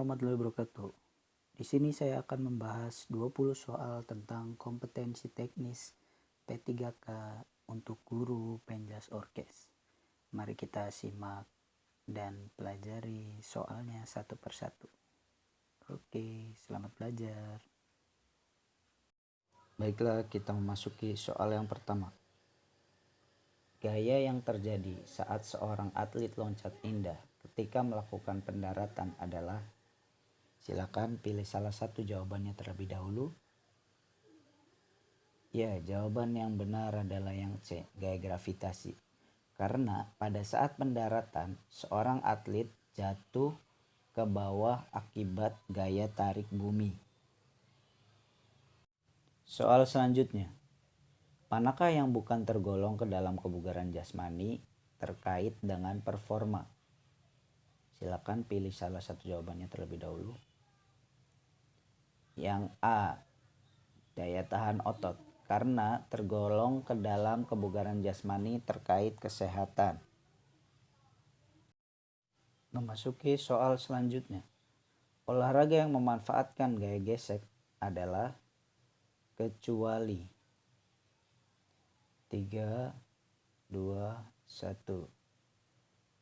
warahmatullahi wabarakatuh. Di sini saya akan membahas 20 soal tentang kompetensi teknis P3K untuk guru penjas orkes. Mari kita simak dan pelajari soalnya satu persatu. Oke, selamat belajar. Baiklah, kita memasuki soal yang pertama. Gaya yang terjadi saat seorang atlet loncat indah ketika melakukan pendaratan adalah. Silakan pilih salah satu jawabannya terlebih dahulu. Ya, jawaban yang benar adalah yang C, gaya gravitasi. Karena pada saat pendaratan, seorang atlet jatuh ke bawah akibat gaya tarik bumi. Soal selanjutnya. Manakah yang bukan tergolong ke dalam kebugaran jasmani terkait dengan performa? Silakan pilih salah satu jawabannya terlebih dahulu. Yang A, daya tahan otot, karena tergolong ke dalam kebugaran jasmani terkait kesehatan. Memasuki soal selanjutnya. Olahraga yang memanfaatkan gaya gesek adalah kecuali 3, 2, 1.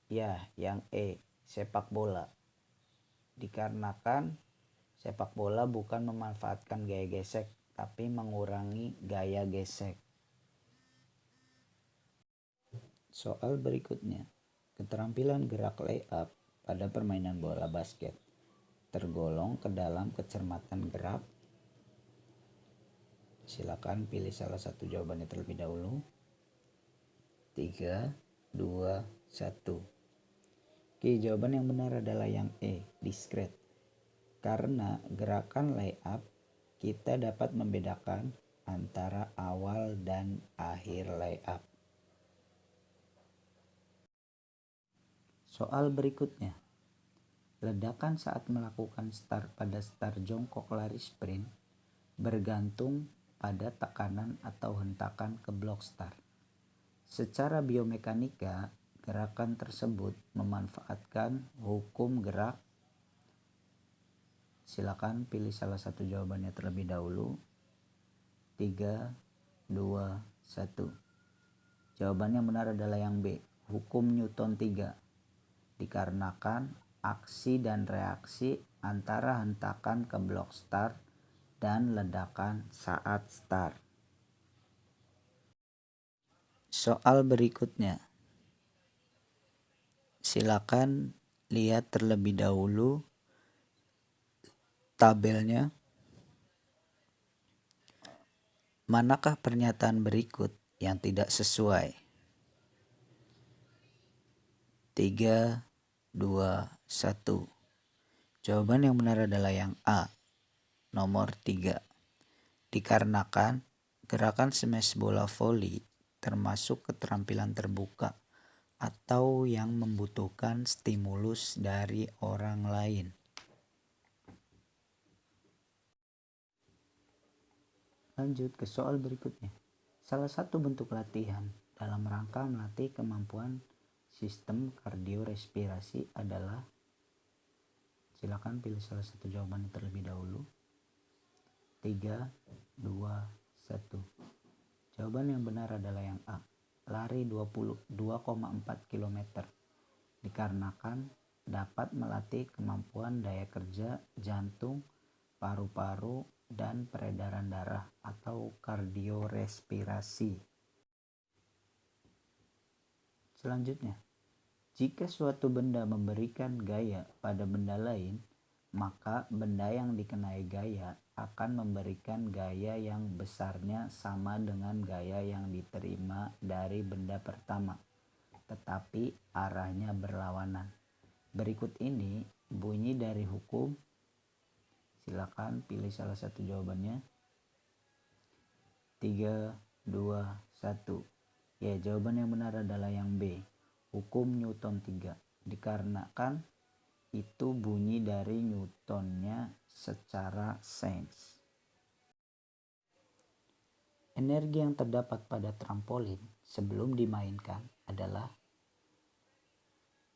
Ya, yang E, sepak bola. Dikarenakan sepak bola bukan memanfaatkan gaya gesek, tapi mengurangi gaya gesek. Soal berikutnya. Keterampilan gerak layup pada permainan bola basket tergolong ke dalam kecermatan gerak. Silakan pilih salah satu jawabannya terlebih dahulu. 3, 2, 1. Oke, jawaban yang benar adalah yang E, diskret. Karena gerakan layup kita dapat membedakan antara awal dan akhir layup. Soal berikutnya. Ledakan saat melakukan start pada start jongkok lari sprint bergantung pada tekanan atau hentakan ke blok start. Secara biomekanika, gerakan tersebut memanfaatkan hukum gerak. Silakan pilih salah satu jawabannya terlebih dahulu. 3, 2, 1. Jawaban yang benar adalah yang B, hukum Newton 3. Dikarenakan aksi dan reaksi antara hentakan ke blok start dan ledakan saat start. Soal berikutnya. Silakan lihat terlebih dahulu tabelnya. Manakah pernyataan berikut yang tidak sesuai? 3, 2, 1. Jawaban yang benar adalah yang A, nomor 3. Dikarenakan gerakan smash bola voli termasuk keterampilan terbuka atau yang membutuhkan stimulus dari orang lain. Lanjut ke soal berikutnya. Salah satu bentuk latihan dalam rangka melatih kemampuan sistem kardiorespirasi adalah. Silakan pilih salah satu jawabannya terlebih dahulu. 3, 2, 1. Jawaban yang benar adalah yang A, lari 2,4 km. Dikarenakan dapat melatih kemampuan daya kerja jantung, paru-paru, dan peredaran darah atau kardiorespirasi. Selanjutnya, jika suatu benda memberikan gaya pada benda lain, maka benda yang dikenai gaya akan memberikan gaya yang besarnya sama dengan gaya yang diterima dari benda pertama, tetapi arahnya berlawanan. Berikut ini bunyi dari hukum. Silakan pilih salah satu jawabannya. 3, 2, 1. Ya, jawaban yang benar adalah yang B, hukum Newton 3. Dikarenakan itu bunyi dari Newtonnya secara sains. Energi yang terdapat pada trampolin sebelum dimainkan adalah.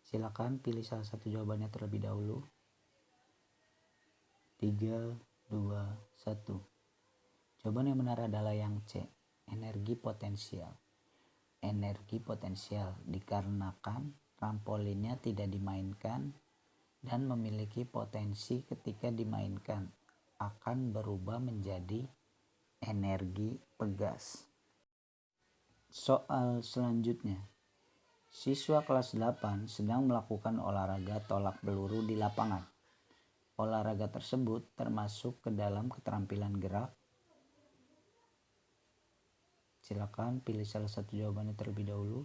Silakan pilih salah satu jawabannya terlebih dahulu. 3, 2, 1. Jawaban yang benar adalah yang C, energi potensial. Energi potensial dikarenakan trampolinnya tidak dimainkan dan memiliki potensi ketika dimainkan akan berubah menjadi energi pegas. Soal selanjutnya. Siswa kelas 8 sedang melakukan olahraga tolak peluru di lapangan. Olahraga tersebut termasuk ke dalam keterampilan gerak. Silakan pilih salah satu jawabannya terlebih dahulu.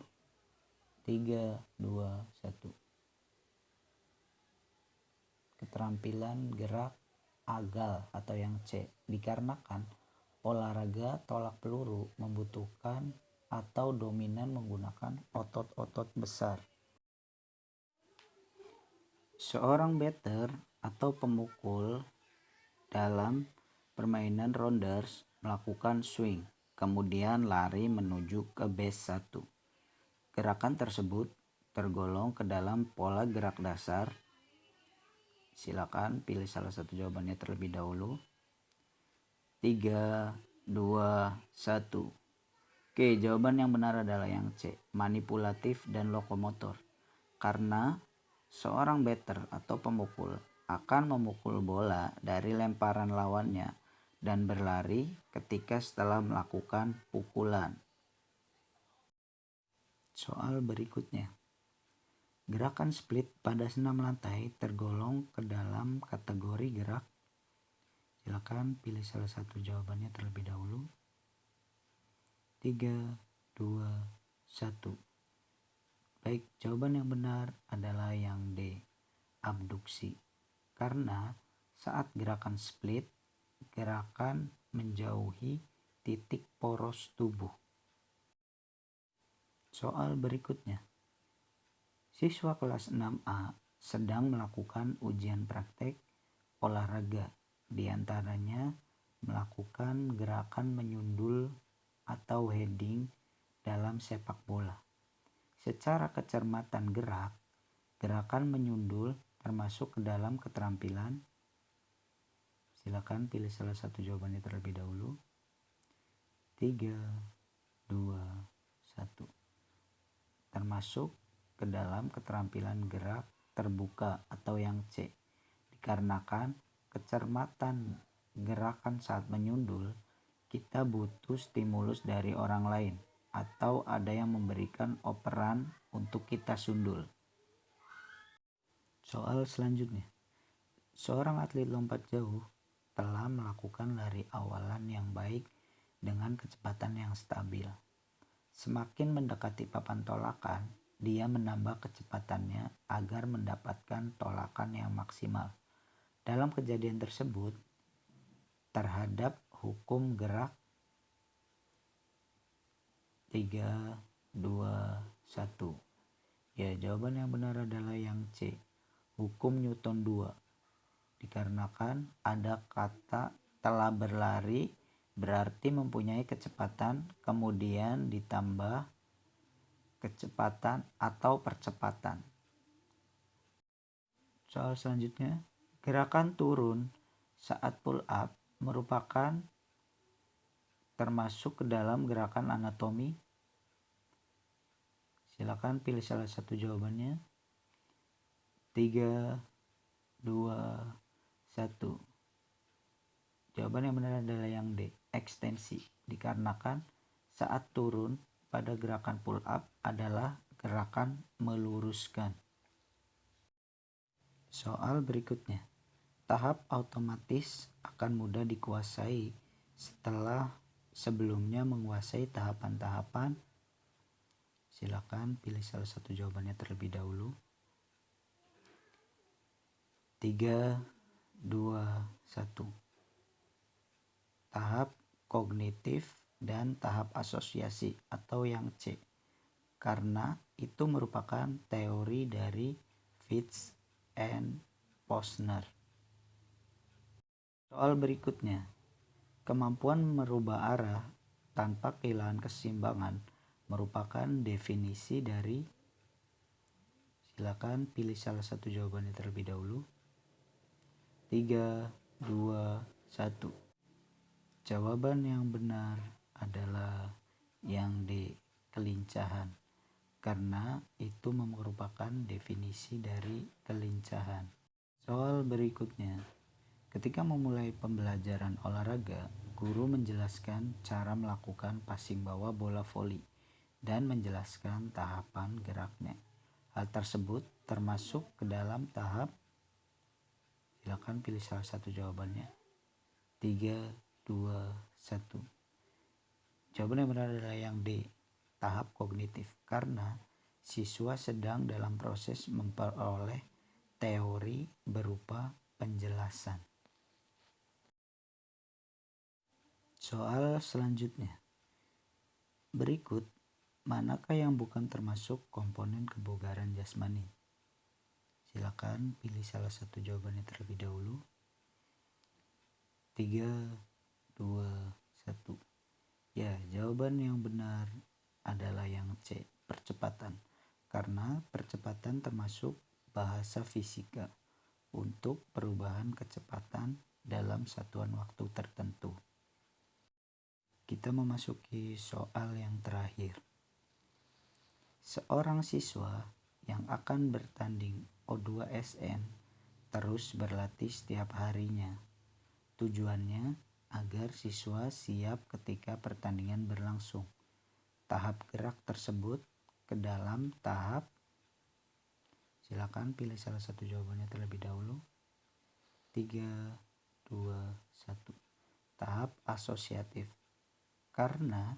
3, 2, 1. Keterampilan gerak agal atau yang C, dikarenakan olahraga tolak peluru membutuhkan atau dominan menggunakan otot-otot besar. Seorang batter atau pemukul dalam permainan rounders melakukan swing, kemudian lari menuju ke base 1. Gerakan tersebut tergolong ke dalam pola gerak dasar. Silakan pilih salah satu jawabannya terlebih dahulu. 3, 2, 1. Oke, jawaban yang benar adalah yang C, manipulatif dan lokomotor. Karena seorang batter atau pemukul akan memukul bola dari lemparan lawannya dan berlari ketika setelah melakukan pukulan. Soal berikutnya. Gerakan split pada senam lantai tergolong ke dalam kategori gerak. Silakan pilih salah satu jawabannya terlebih dahulu. 3, 2, 1. Baik, jawaban yang benar adalah yang D, abduksi. Karena saat gerakan split, gerakan menjauhi titik poros tubuh. Soal berikutnya. Siswa kelas 6A sedang melakukan ujian praktek olahraga. Di antaranya melakukan gerakan menyundul atau heading dalam sepak bola. Secara kecermatan gerak, gerakan menyundul termasuk ke dalam keterampilan. Silakan pilih salah satu jawabannya terlebih dahulu. 3, 2, 1. Termasuk ke dalam keterampilan gerak terbuka atau yang C. Dikarenakan kecermatan gerakan saat menyundul, kita butuh stimulus dari orang lain atau ada yang memberikan operan untuk kita sundul. Soal selanjutnya. Seorang atlet lompat jauh telah melakukan lari awalan yang baik dengan kecepatan yang stabil. Semakin mendekati papan tolakan, dia menambah kecepatannya agar mendapatkan tolakan yang maksimal. Dalam kejadian tersebut, terhadap hukum gerak 3, 2, 1. Ya, jawaban yang benar adalah yang C, hukum Newton 2. Dikarenakan ada kata telah berlari berarti mempunyai kecepatan, kemudian ditambah kecepatan atau percepatan. Soal selanjutnya, gerakan turun saat pull up merupakan termasuk ke dalam gerakan anatomi. Silakan pilih salah satu jawabannya. 3, 2, 1. Jawaban yang benar adalah yang D, ekstensi. Dikarenakan saat turun pada gerakan pull up adalah gerakan meluruskan. Soal berikutnya. Tahap otomatis akan mudah dikuasai setelah sebelumnya menguasai tahapan-tahapan. Silakan pilih salah satu jawabannya terlebih dahulu. 3, 2, 1. Tahap kognitif dan tahap asosiasi atau yang C. Karena itu merupakan teori dari Fitz and Posner. Soal berikutnya. Kemampuan merubah arah tanpa kehilangan keseimbangan merupakan definisi dari. Silakan pilih salah satu jawabannya terlebih dahulu. 3, 2, 1. Jawaban yang benar adalah yang D, kelincahan, karena itu merupakan definisi dari kelincahan. Soal berikutnya, ketika memulai pembelajaran olahraga, guru menjelaskan cara melakukan passing bawah bola voli dan menjelaskan tahapan geraknya. Hal tersebut termasuk ke dalam tahap, silakan pilih salah satu jawabannya. 3, 2, 1. Jawaban yang benar adalah yang D, tahap kognitif, karena siswa sedang dalam proses memperoleh teori berupa penjelasan. Soal selanjutnya. Berikut, manakah yang bukan termasuk komponen kebugaran jasmani? Silakan pilih salah satu jawabannya terlebih dahulu. 3, 2, 1. Ya, jawaban yang benar adalah yang C, percepatan. Karena percepatan termasuk bahasa fisika untuk perubahan kecepatan dalam satuan waktu tertentu. Kita memasuki soal yang terakhir. Seorang siswa yang akan bertanding O2SN terus berlatih setiap harinya. Tujuannya agar siswa siap ketika pertandingan berlangsung. Tahap gerak tersebut ke dalam tahap, silakan pilih salah satu jawabannya terlebih dahulu. 3, 2, 1. Tahap asosiatif, karena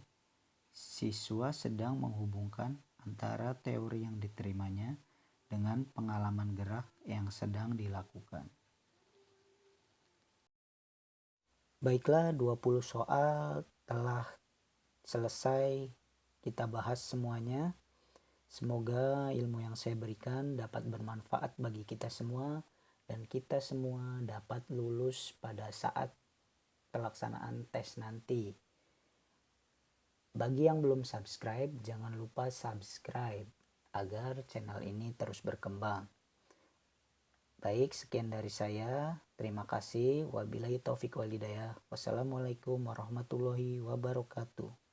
siswa sedang menghubungkan antara teori yang diterimanya dengan pengalaman gerak yang sedang dilakukan. Baiklah, 20 soal telah selesai kita bahas semuanya. Semoga ilmu yang saya berikan dapat bermanfaat bagi kita semua dan kita semua dapat lulus pada saat pelaksanaan tes nanti. Bagi yang belum subscribe, jangan lupa subscribe agar channel ini terus berkembang. Baik, sekian dari saya. Terima kasih. Wabillahi taufik wal hidayah. Wassalamualaikum warahmatullahi wabarakatuh.